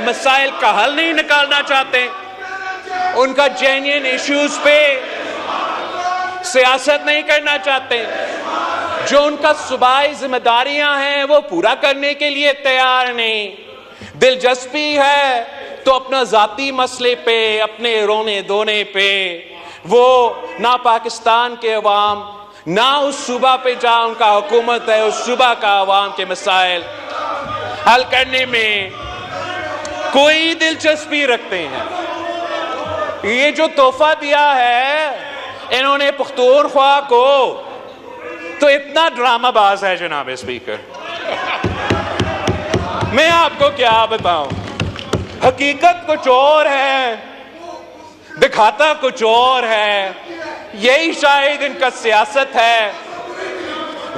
Speaker 1: مسائل کا حل نہیں نکالنا چاہتے، ان کا جینین ایشوز پہ سیاست نہیں کرنا چاہتے، جو ان کا صوبائی ذمہ داریاں ہیں وہ پورا کرنے کے لیے تیار نہیں۔ دلچسپی ہے تو اپنا ذاتی مسئلے پہ، اپنے رونے دھونے پہ وہ نہ پاکستان کے عوام نہ اس صوبہ پہ جہاں ان کا حکومت ہے اس صوبہ کا عوام کے مسائل حل کرنے میں کوئی دلچسپی رکھتے ہیں۔ یہ جو تحفہ دیا ہے انہوں نے پختونخوا کو تو اتنا ڈرامہ باز ہے جناب اسپیکر، میں آپ کو کیا بتاؤں۔ حقیقت کچھ اور ہے، دکھاتا کچھ اور ہے، یہی شاید ان کا سیاست ہے۔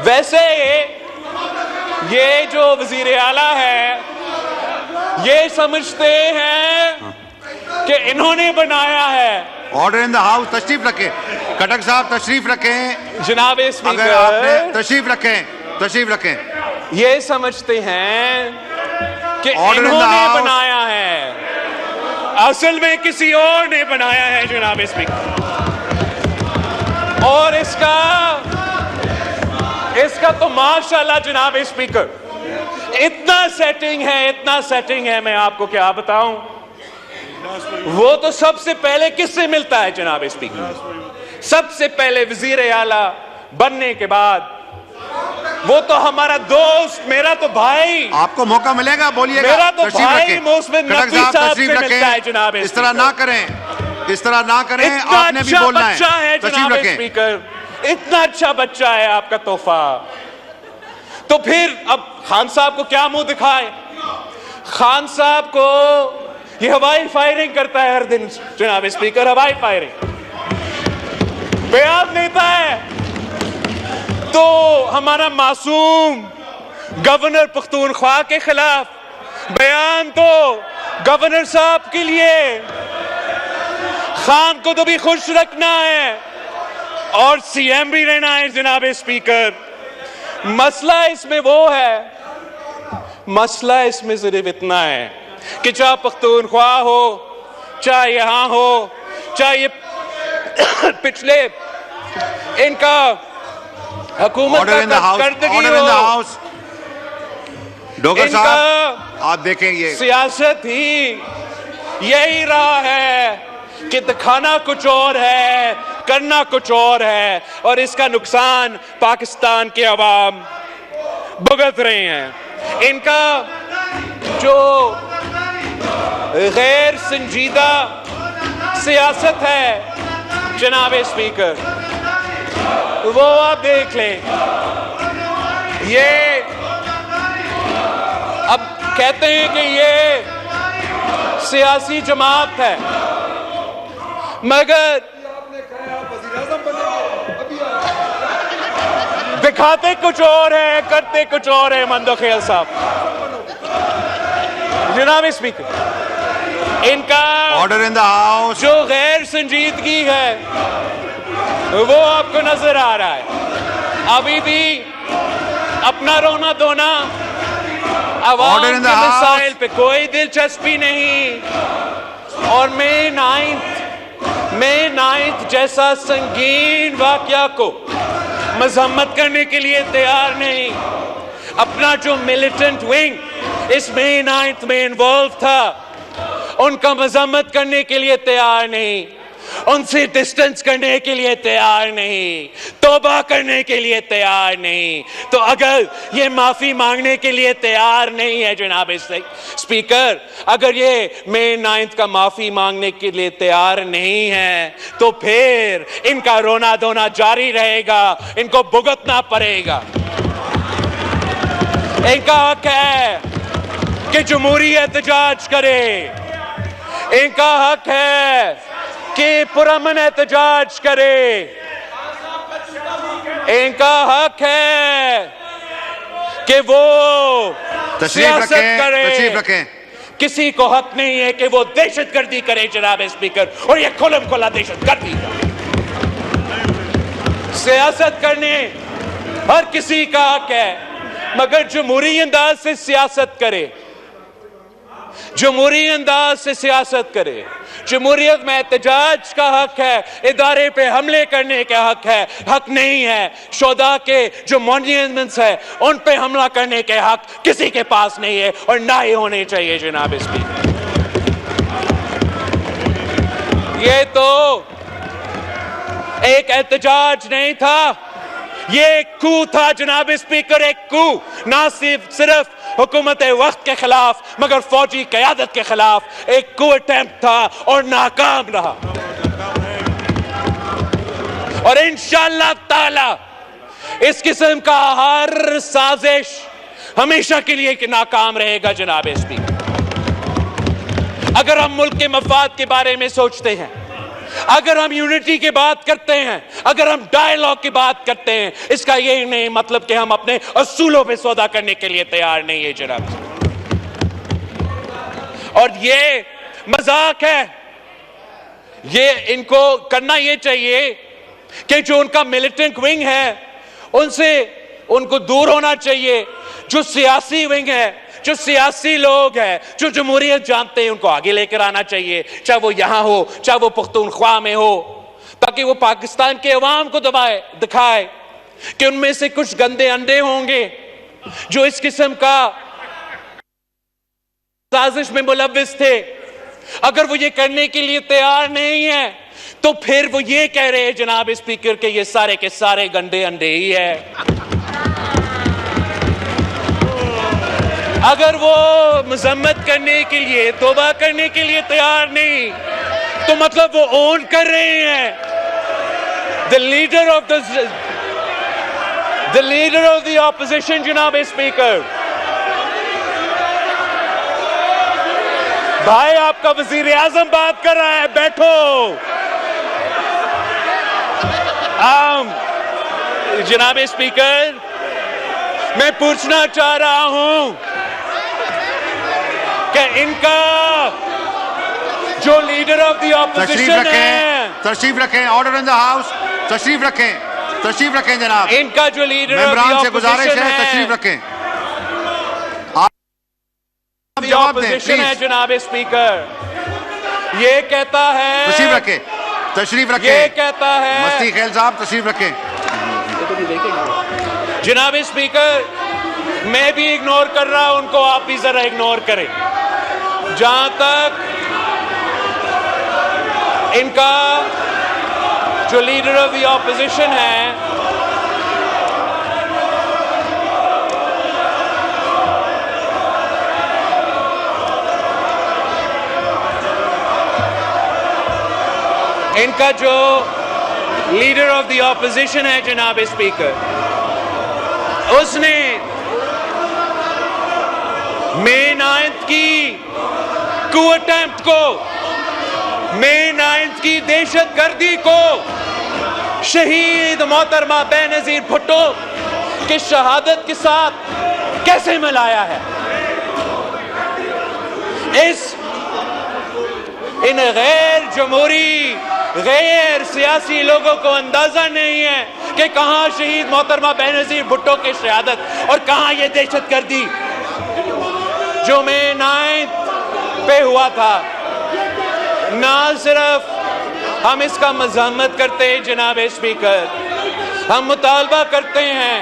Speaker 1: ویسے یہ جو وزیر اعلیٰ ہے یہ سمجھتے ہیں کہ انہوں نے بنایا ہے۔
Speaker 2: آرڈر ان دا ہاؤس، تشریف رکھیں کٹک صاحب، تشریف رکھیں
Speaker 1: جناب
Speaker 2: اگر آپ نے
Speaker 1: اسپیکر،
Speaker 2: تشریف رکھیں
Speaker 1: یہ سمجھتے ہیں کہ
Speaker 2: Order in the
Speaker 1: انہوں نے
Speaker 2: house.
Speaker 1: بنایا ہے، اصل میں کسی اور نے بنایا ہے جناب اسپیکر۔ اور اس کا تو ماشاءاللہ جناب اسپیکر اتنا سیٹنگ ہے میں آپ کو کیا بتاؤں۔ وہ تو سب سے پہلے کس سے ملتا ہے جناب اسپیکر؟ سب سے پہلے وزیر اعلیٰ بننے کے بعد وہ تو ہمارا دوست, میرا تو بھائی,
Speaker 2: آپ کو موقع ملے گا, بولیے گا.
Speaker 1: میرا تو
Speaker 2: تشریف
Speaker 1: بھائی
Speaker 2: رکھیں.
Speaker 1: محسن
Speaker 2: کھٹک
Speaker 1: نقوی
Speaker 2: صاحب
Speaker 1: صاحب
Speaker 2: تشریف
Speaker 1: سے ملتا ہے
Speaker 2: رکھیں.
Speaker 1: جناب
Speaker 2: اس طرح نہ کریں, اس طرح نہ کریں.
Speaker 1: اتنا
Speaker 2: آپ نے بھی
Speaker 1: اچھا
Speaker 2: بولنا
Speaker 1: بچہ ہے
Speaker 2: تشریف
Speaker 1: جناب
Speaker 2: رکھیں.
Speaker 1: اسپیکر, اتنا اچھا بچہ ہے آپ کا تحفہ. تو پھر اب خان صاحب کو کیا منہ دکھائے؟ خان صاحب کو یہ ہوائی فائرنگ کرتا ہے ہر دن جناب اسپیکر, ہوائی فائرنگ بیان دیتا ہے. تو ہمارا معصوم گورنر پختونخوا کے خلاف بیان تو گورنر صاحب کے لیے, خان کو تو بھی خوش رکھنا ہے اور سی ایم بھی رہنا ہے جناب اسپیکر. مسئلہ اس میں وہ ہے, مسئلہ اس میں صرف اتنا ہے کہ چاہے پختونخوا ہو, چاہے یہاں ہو, چاہے یہ پچھلے ان کا حکومت کا کردگی ہو,
Speaker 2: ڈوگر
Speaker 1: ان
Speaker 2: صاحب
Speaker 1: کا
Speaker 2: آپ دیکھیں یہ
Speaker 1: سیاست ہی یہی رہا ہے کہ دکھانا کچھ اور ہے, کرنا کچھ اور ہے, اور اس کا نقصان پاکستان کے عوام بھگت رہے ہیں. ان کا جو غیر سنجیدہ سیاست ہے جناب اسپیکر, وہ آپ دیکھ لیں. یہ اب کہتے ہیں کہ یہ سیاسی جماعت ہے, مگر دکھاتے کچھ اور ہے, کرتے کچھ اور ہے. مندوخیل صاحب جناب اسپیکر, ان کا
Speaker 2: آرڈر ان دا ہاؤس
Speaker 1: جو غیر سنجیدگی ہے وہ آپ کو نظر آ رہا ہے. ابھی بھی اپنا رونا دھونا, عوام کے مسائل پہ کوئی دلچسپی نہیں, اور مئی 9 جیسا سنگین واقعہ کو مذمت کرنے کے لیے تیار نہیں. اپنا جو ملیٹنٹ ونگ اس مئی 9 میں انوالو تھا, ان کا مذمت کرنے کے لیے تیار نہیں, ان سے ڈسٹنس کرنے کے لیے تیار نہیں, توبہ کرنے کے لیے تیار نہیں. تو اگر یہ معافی مانگنے کے لیے تیار نہیں ہے جناب اسپیکر, اگر یہ مئی 9 کا معافی مانگنے کے لیے تیار نہیں ہے, تو پھر ان کا رونا دھونا جاری رہے گا, ان کو بھگتنا پڑے گا. ان کا حق ہے کہ جمہوری احتجاج کرے, ان کا حق ہے کہ پرامن احتجاج کرے, ان کا حق ہے کہ وہ سیاست کرے.
Speaker 2: تشریف رکھیں.
Speaker 1: کسی کو حق نہیں ہے کہ وہ دہشت گردی کرے جناب اسپیکر, اور یہ کھلم کھلا دہشت گردی ہے. سیاست کرنے ہر کسی کا حق ہے, مگر جمہوری انداز سے سیاست کرے, جمہوری انداز سے سیاست کرے. جمہوریت میں احتجاج کا حق ہے, ادارے پہ حملے کرنے کا حق ہے, حق نہیں ہے شہداء کے جو مونیومنٹس ہے ان پہ حملہ کرنے کے حق کسی کے پاس نہیں ہے, اور نہ ہی ہونے چاہیے جناب اسپیکر. یہ تو ایک احتجاج نہیں تھا, یہ ایک کو تھا جناب اسپیکر, ایک کو, نہ صرف حکومت وقت کے خلاف مگر فوجی قیادت کے خلاف ایک کو اٹیمپٹ تھا, اور ناکام رہا. اور انشاءاللہ تعالی اس قسم کا ہر سازش ہمیشہ کے لیے ناکام رہے گا جناب اسپیکر. اگر ہم ملک کے مفاد کے بارے میں سوچتے ہیں, اگر ہم یونٹی کی بات کرتے ہیں, اگر ہم ڈائیلاگ کی بات کرتے ہیں, اس کا یہ نہیں مطلب کہ ہم اپنے اصولوں پہ سودا کرنے کے لیے تیار نہیں ہے جناب. اور یہ مذاق ہے, یہ ان کو کرنا یہ چاہیے کہ جو ان کا ملیٹنٹ ونگ ہے ان سے ان کو دور ہونا چاہیے. جو سیاسی ونگ ہے, جو سیاسی لوگ ہیں جو جمہوریت جانتے ہیں, ان کو آگے لے کر آنا چاہیے, چاہے وہ یہاں ہو چاہے وہ پختونخوا میں ہو, تاکہ وہ پاکستان کے عوام کو دکھائے کہ ان میں سے کچھ گندے انڈے ہوں گے جو اس قسم کا سازش میں ملوث تھے. اگر وہ یہ کرنے کے لیے تیار نہیں ہے تو پھر وہ یہ کہہ رہے ہیں جناب اسپیکر کہ یہ سارے کے سارے گندے انڈے ہی ہے. اگر وہ مذمت کرنے کے لیے توبہ کرنے کے لیے تیار نہیں تو مطلب وہ اون کر رہے ہیں the leader of the opposition جناب اسپیکر. بھائی آپ کا وزیر اعظم بات کر رہا ہے, بیٹھو. جناب اسپیکر میں پوچھنا چاہ رہا ہوں کہ ان کا جو لیڈر آف دی اپوزیشن ہے,
Speaker 2: تشریف رکھیں, آرڈر ان دا ہاؤس, تشریف رکھیں جناب.
Speaker 1: ان کا جو لیڈر آف دی
Speaker 2: ممبران سے گزارش
Speaker 1: اپوزیشن
Speaker 2: ہے تشریف رکھیں.
Speaker 1: اپوزیشن ہے جناب اسپیکر, یہ کہتا ہے
Speaker 2: تشریف رکھیں.
Speaker 1: یہ کہتا ہے
Speaker 2: مستی خیل صاحب تشریف رکھیں.
Speaker 1: جناب اسپیکر میں بھی اگنور کر رہا ہوں ان کو, آپ بھی ذرا اگنور کریں. جہاں تک ان کا جو لیڈر آف دی اپوزیشن ہے جناب اسپیکر, اس نے مئی 9 کی کو اٹیمپٹ کو, مئی 9 کی دہشت گردی کو شہید محترمہ بے نظیر بھٹو کی شہادت کے ساتھ کیسے ملایا ہے. ان غیر جمہوری غیر سیاسی لوگوں کو اندازہ نہیں ہے کہ کہاں شہید محترمہ بے نظیر بھٹو کی شہادت اور کہاں یہ دہشت گردی جو مئی 9 پہ ہوا تھا. نہ صرف ہم اس کا مذمت کرتے ہیں جناب اسپیکر, ہم مطالبہ کرتے ہیں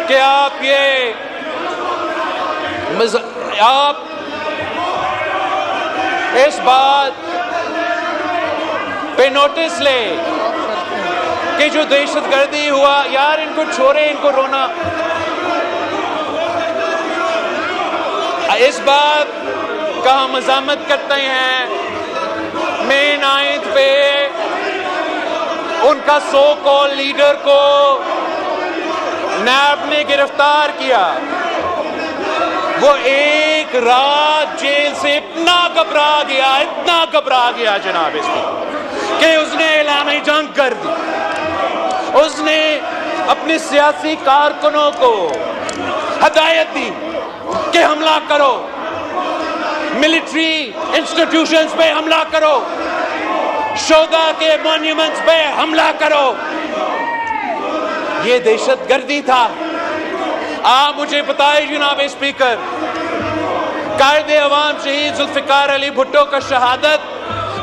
Speaker 1: کہ آپ اس بات پہ نوٹس لیں کہ جو دہشت گردی ہوا, یار ان کو چھوڑے, ان کو رونا. اس بات کا ہم مذمت کرتے ہیں مئی 9 پہ ان کا سو کال لیڈر کو نیب نے گرفتار کیا. وہ ایک رات جیل سے اتنا گھبرا گیا جناب اس کو کہ اس نے اعلان جنگ کر دی. اس نے اپنے سیاسی کارکنوں کو ہدایت دی کہ حملہ کرو, ملٹری انسٹیٹیوشنز پہ حملہ کرو, شہداء کے مونیومنٹس پہ حملہ کرو. یہ دہشت گردی تھا. آپ مجھے بتائیں جناب اسپیکر, قائد عوام شہید ذوالفقار علی بھٹو کا شہادت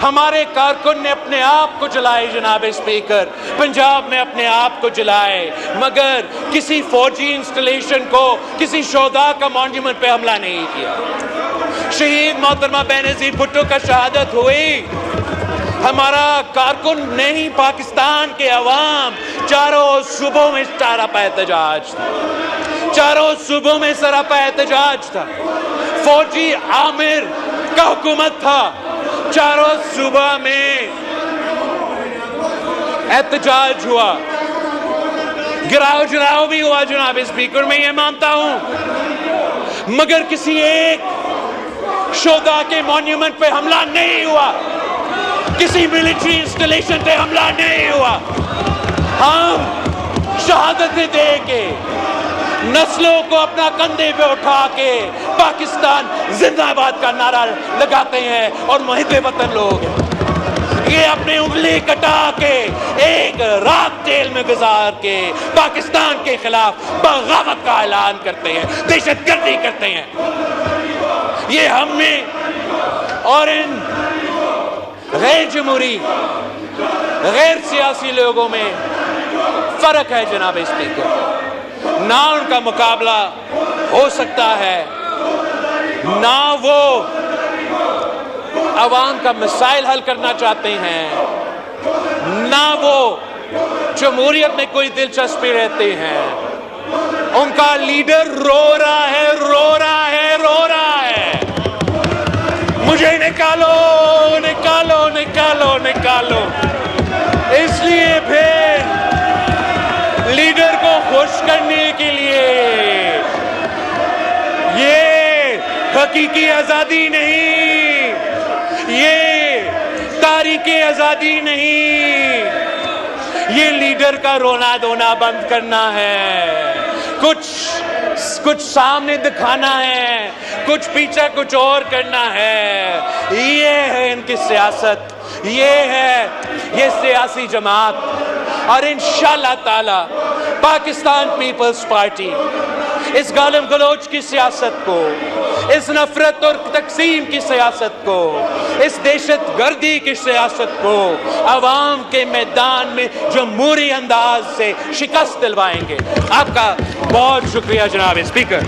Speaker 1: ہمارے کارکن نے اپنے آپ کو جلائے جناب اسپیکر, پنجاب میں اپنے آپ کو جلائے, مگر کسی فوجی انسٹالیشن کو, کسی شہداء کا مونیومنٹ پہ حملہ نہیں کیا. شہید محترمہ بے نظیر بھٹو کا شہادت ہوئی, ہمارا کارکن نہیں, پاکستان کے عوام چاروں صوبوں میں سراپا احتجاج تھا, چاروں صوبوں میں سراپا احتجاج تھا. فوجی عامر کا حکومت تھا, چاروں صوبہ میں احتجاج ہوا, گراؤ جراؤ بھی ہوا جناب اسپیکر, میں یہ مانتا ہوں, مگر کسی ایک شہداء کے مونیومنٹ پہ حملہ نہیں ہوا, کسی ملٹری انسٹالیشن پہ حملہ نہیں ہوا. ہم شہادتیں دے کے, نسلوں کو اپنا کندھے پہ اٹھا کے پاکستان زندہ آباد کا نعرہ لگاتے ہیں اور محب وطن لوگ ہیں. یہ اپنی انگلی کٹا کے ایک رات جیل میں گزار کے پاکستان کے خلاف بغاوت کا اعلان کرتے ہیں, دہشت گردی کرتے ہیں. یہ ہم نے اور ان غیر جمہوری غیر سیاسی لوگوں میں فرق ہے جناب اسپیکر. نہ ان کا مقابلہ ہو سکتا ہے, نہ وہ عوام کا مسائل حل کرنا چاہتے ہیں, نہ وہ جمہوریت میں کوئی دلچسپی رہتے ہیں. ان کا لیڈر رو رہا ہے، رو رہا ہے، رو رہا ہے، مجھے نکالو نکالو نکالو نکالو۔ اس لیے پھر لیڈر کو خوش کرنے کے لیے یہ حقیقی آزادی نہیں، یہ تاریخی آزادی نہیں، یہ لیڈر کا رونا دھونا بند کرنا ہے، کچھ سامنے دکھانا ہے، کچھ پیچھے کچھ اور کرنا ہے۔ یہ ہے ان کی سیاست، یہ ہے یہ سیاسی جماعت۔ اور انشاءاللہ تعالی پاکستان پیپلز پارٹی اس گالم گلوچ کی سیاست کو، اس نفرت اور تقسیم کی سیاست کو، اس دہشت گردی کی سیاست کو عوام کے میدان میں جمہوری انداز سے شکست دلوائیں گے۔ آپ کا بہت شکریہ جناب اسپیکر۔